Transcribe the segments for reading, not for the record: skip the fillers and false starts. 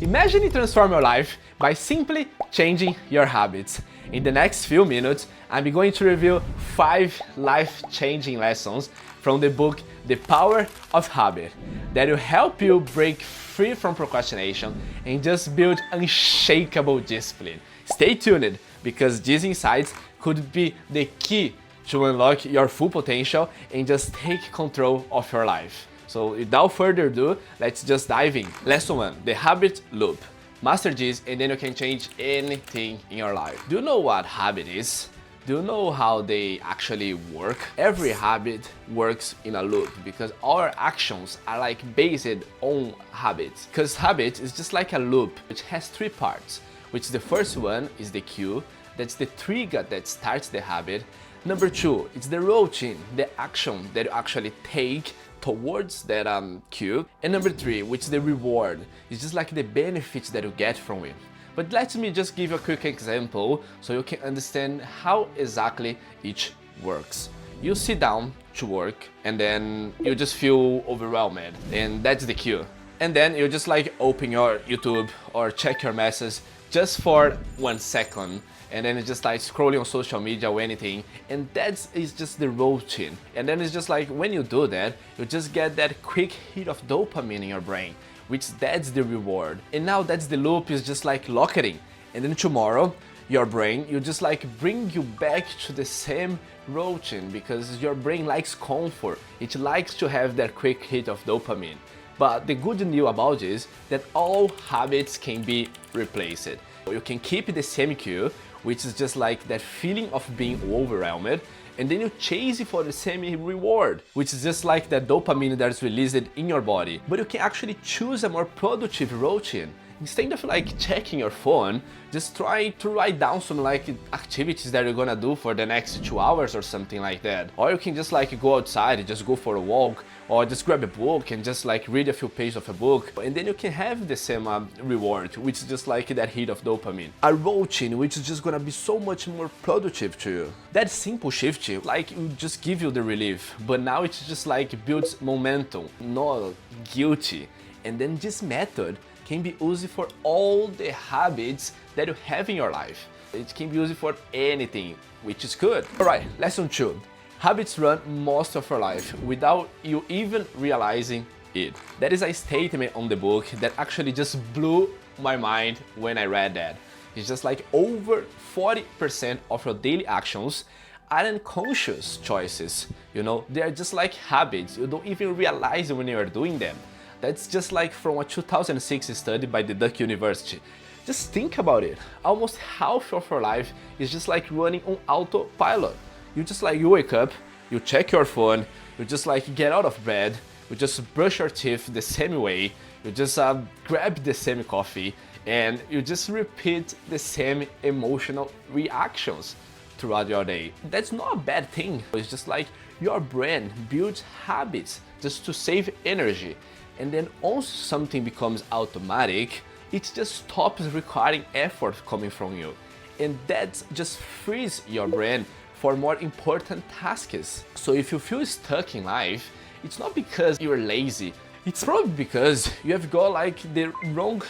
Imagine you transform your life by simply changing your habits. In the next few minutes, I'm going to review 5 life-changing lessons from the book The Power of Habit that will help you break free from procrastination and just build unshakable discipline. Stay tuned because these insights could be the key to unlock your full potential and just take control of your life. So without further ado, let's just dive in. Lesson 1, the habit loop. Master this and then you can change anything in your life. Do you know what habit is? Do you know how they actually work? Every habit works in a loop because our actions are like based on habits. Because habit is just like a loop which has 3 parts, which the first one is the cue, that's the trigger that starts the habit. Number 2, it's the routine, the action that you actually take towards that cue. And number 3, which is the reward, it's just like the benefits that you get from it. But let me just give you a quick example so you can understand how exactly each works. You sit down to work and then you just feel overwhelmed, and that's the cue. And then you just like open your YouTube or check your messages just for 1 second, and then it's just like scrolling on social media or anything, and that is just the routine. And then it's just like when you do that, you just get that quick hit of dopamine in your brain, which that's the reward. And now that's the loop is just like locking. And then tomorrow, your brain, you just like bring you back to the same routine because your brain likes comfort. It likes to have that quick hit of dopamine. But the good news about this is that all habits can be replaced. You can keep the same cue, which is just like that feeling of being overwhelmed, and then you chase it for the same reward, which is just like that dopamine that is released in your body. But you can actually choose a more productive routine. Instead of like checking your phone, just try to write down some like activities that you're gonna do for the next 2 hours or something like that. Or you can just like go outside and just go for a walk, or just grab a book and just like read a few pages of a book, and then you can have the same reward, which is just like that hit of dopamine. A routine which is just gonna be so much more productive to you. That simple shift, like it just give you the relief, but now it's just like builds momentum, not guilty. And then this method can be used for all the habits that you have in your life. It can be used for anything, which is good. Alright, lesson 2. Habits run most of your life without you even realizing it. That is a statement on the book that actually just blew my mind when I read that. It's just like over 40% of your daily actions are unconscious choices. You know, they are just like habits. You don't even realize when you are doing them. That's just like from a 2006 study by the Duhigg University. Just think about it. Almost half of your life is just like running on autopilot. You just like, you wake up, you check your phone, you just like get out of bed, you just brush your teeth the same way, you just grab the same coffee, and you just repeat the same emotional reactions throughout your day. That's not a bad thing. It's just like your brain builds habits just to save energy. And then once something becomes automatic, it just stops requiring effort coming from you. And that just frees your brain for more important tasks. So if you feel stuck in life, it's not because you're lazy. It's probably because you have got like the wrong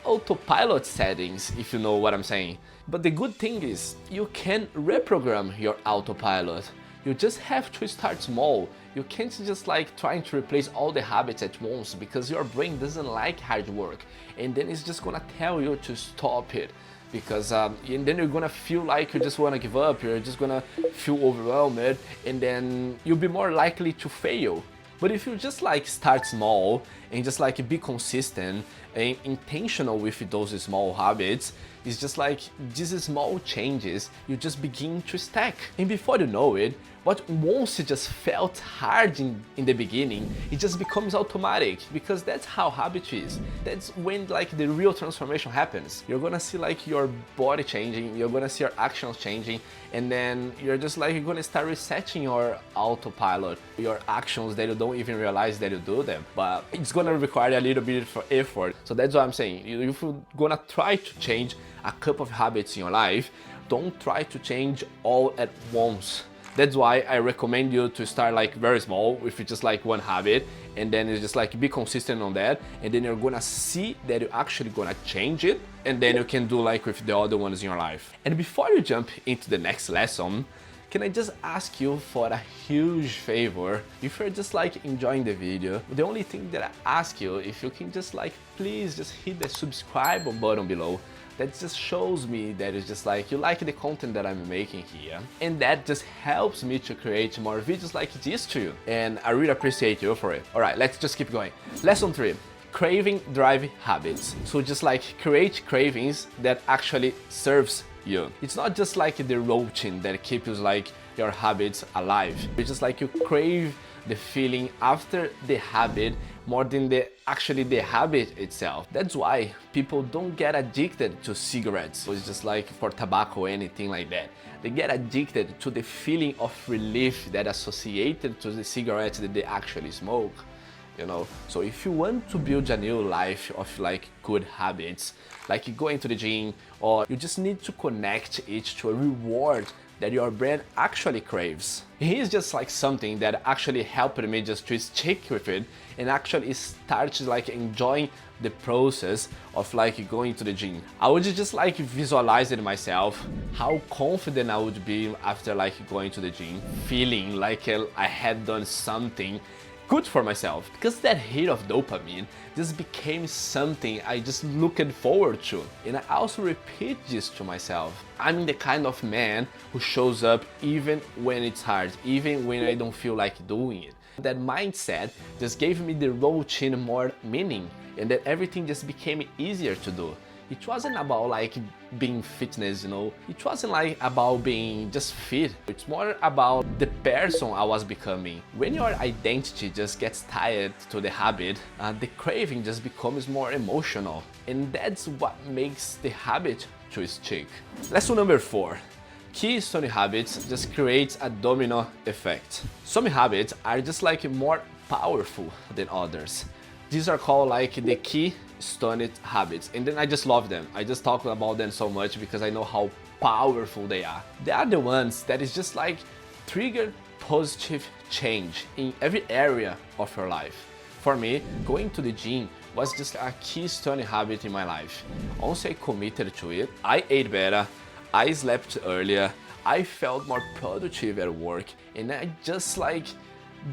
autopilot settings, if you know what I'm saying. But the good thing is you can reprogram your autopilot. You just have to start small. You can't just like trying to replace all the habits at once because your brain doesn't like hard work, and then it's just gonna tell you to stop it because and then you're gonna feel like you just wanna give up, you're just gonna feel overwhelmed, and then you'll be more likely to fail. But if you just like start small and just like be consistent and intentional with those small habits, it's just like these small changes you just begin to stack. And before you know it, what once it just felt hard in the beginning, it just becomes automatic because that's how habit is. That's when like the real transformation happens. You're gonna see like your body changing, you're gonna see your actions changing, and then you're just like you're gonna start resetting your autopilot, your actions that you don't even realize that you do them. But it's gonna require a little bit of effort. So that's what I'm saying. If you're gonna try to change a couple of habits in your life, don't try to change all at once. That's why I recommend you to start like very small with just like one habit, and then it's just like be consistent on that, and then you're gonna see that you're actually gonna change it, and then you can do like with the other ones in your life. And before you jump into the next lesson, can I just ask you for a huge favor? If you're just like enjoying the video, the only thing that I ask you, if you can just like please just hit the subscribe button below. That just shows me that it's just like you like the content that I'm making here, and that just helps me to create more videos like this to you, and I really appreciate you for it. All right, let's just keep going. Lesson 3. Craving drive habits. So just like create cravings that actually serves you. It's not just like the routine that keeps like your habits alive. It's just like you crave the feeling after the habit more than actually the habit itself. That's why people don't get addicted to cigarettes. So it's just like for tobacco or anything like that. They get addicted to the feeling of relief that associated to the cigarettes that they actually smoke. You know, so if you want to build a new life of like good habits, like going to the gym, or you just need to connect it to a reward that your brain actually craves. Here's just like something that actually helped me just to stick with it and actually start like enjoying the process of like going to the gym. I would just like visualize it myself, how confident I would be after like going to the gym, feeling like I had done something good for myself, because that hit of dopamine just became something I just looked forward to. And I also repeat this to myself. I'm the kind of man who shows up even when it's hard, even when I don't feel like doing it. That mindset just gave me the routine more meaning, and that everything just became easier to do. It wasn't about like being fitness, you know, it wasn't like about being just fit. It's more about the person I was becoming. When your identity just gets tied to the habit, the craving just becomes more emotional, and that's what makes the habit to stick. Lesson number 4. Keystone habits just creates a domino effect. Some habits are just like more powerful than others. These are called like the Keystone habits, and then I just love them. I just talk about them so much because I know how powerful they are. They are the ones that is just like trigger positive change in every area of your life. For me, going to the gym was just a keystone habit in my life. Once I committed to it, I ate better, I slept earlier, I felt more productive at work, and I just like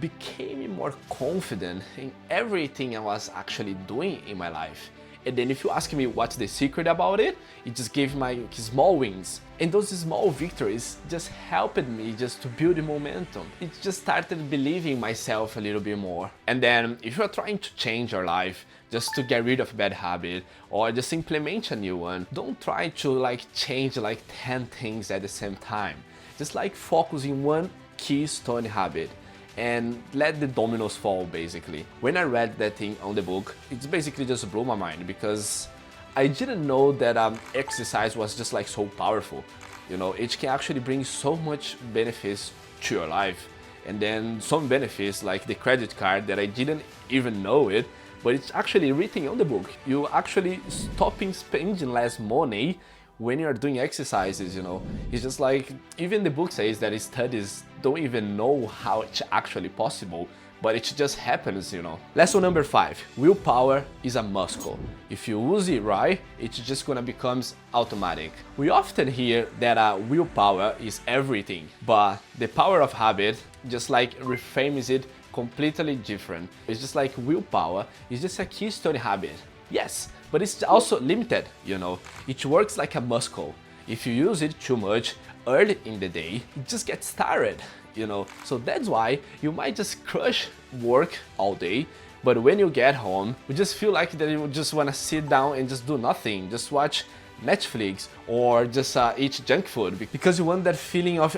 became more confident in everything I was actually doing in my life. And then if you ask me what's the secret about it, it just gave my small wins. And those small victories just helped me just to build the momentum. It just started believing myself a little bit more. And then if you're trying to change your life, just to get rid of a bad habit or just implement a new one, don't try to like change like 10 things at the same time. Just like focus in one keystone habit and let the dominoes fall, basically. When I read that thing on the book, it's basically just blew my mind, because I didn't know that exercise was just like so powerful. You know, it can actually bring so much benefits to your life. And then some benefits like the credit card that I didn't even know it, but it's actually written on the book. You actually stopping spending less money when you're doing exercises, you know. It's just like, even the book says that studies don't even know how it's actually possible, but it just happens, you know. Lesson number 5, willpower is a muscle. If you use it right, it's just gonna become automatic. We often hear that willpower is everything, but the power of habit just like reframes it completely different. It's just like willpower is just a keystone habit. Yes, but it's also limited, you know. It works like a muscle. If you use it too much early in the day, it just gets tired, you know. So that's why you might just crush work all day, but when you get home, you just feel like that you just want to sit down and just do nothing, just watch Netflix or just eat junk food, because you want that feeling of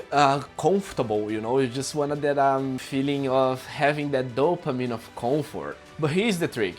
comfortable, you know. You just want that feeling of having that dopamine of comfort. But here's the trick.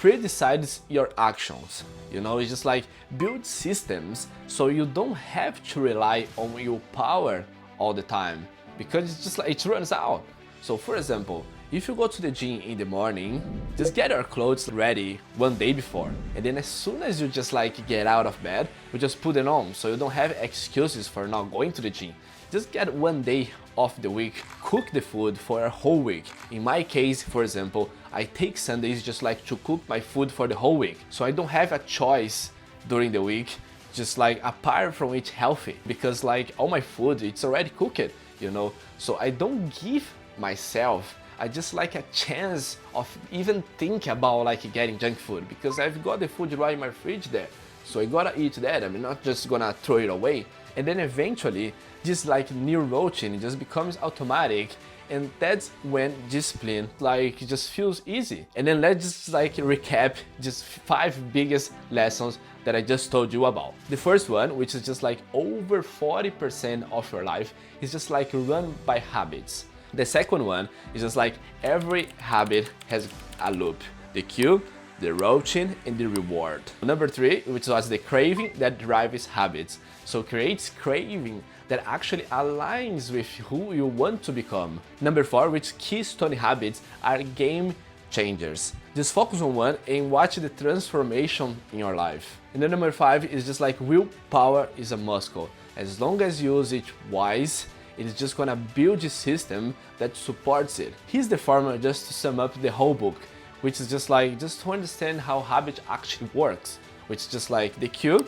Pre-decides your actions, you know. It's just like build systems so you don't have to rely on willpower all the time, because it's just like it runs out. So for example, if you go to the gym in the morning, just get your clothes ready one day before, and then as soon as you just like get out of bed, you just put it on, so you don't have excuses for not going to the gym. Just get one day off the week, cook the food for a whole week. In my case, for example, I take Sundays just like to cook my food for the whole week. So I don't have a choice during the week, just like apart from eat healthy, because like all my food, it's already cooked, you know? So I don't give myself just like a chance of even think about like getting junk food, because I've got the food right in my fridge there. So I gotta eat that, I'm not just gonna throw it away. And then eventually, this like new routine just becomes automatic, and that's when discipline like just feels easy. And then let's just like recap just 5 biggest lessons that I just told you about. The first one, which is just like over 40% of your life, is just like run by habits. The second one is just like every habit has a loop: the cue, the routine, and the reward. Number 3, which was the craving that drives habits. So creates craving that actually aligns with who you want to become. Number 4, which keystone habits are game changers. Just focus on one and watch the transformation in your life. And then number 5 is just like willpower is a muscle. As long as you use it wise, it is just gonna build a system that supports it. Here's the formula just to sum up the whole book, which is just like, just to understand how habit actually works, which is just like the cue,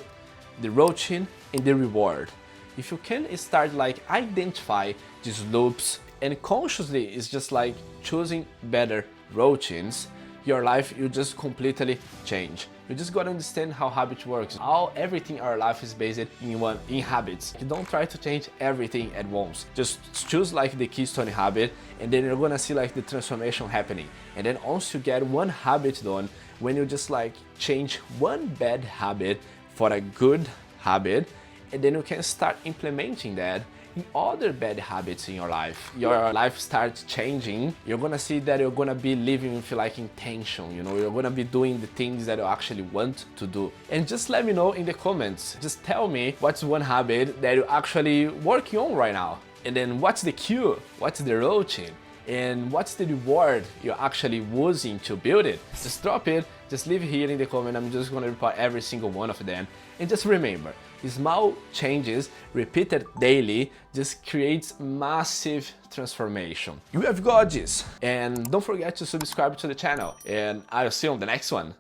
the routine, and the reward. If you can start like identify these loops and consciously is just like choosing better routines, your life will just completely change. You just gotta understand how habit works. Everything in our life is based in habits. You don't try to change everything at once. Just choose like the keystone habit, and then you're gonna see like the transformation happening. And then once you get one habit done, when you just like change one bad habit for a good habit, and then you can start implementing that in other bad habits in your life. Your life starts changing. You're gonna see that you're gonna be living with like intention, you know, you're gonna be doing the things that you actually want to do. And just let me know in the comments. Just tell me what's one habit that you're actually working on right now. And then what's the cue? What's the routine? And what's the reward you're actually using to build it? Just drop it, just leave it here in the comment. I'm just gonna reply every single one of them. And just remember, small changes repeated daily just creates massive transformation. You have got this. And don't forget to subscribe to the channel, and I'll see you on the next one.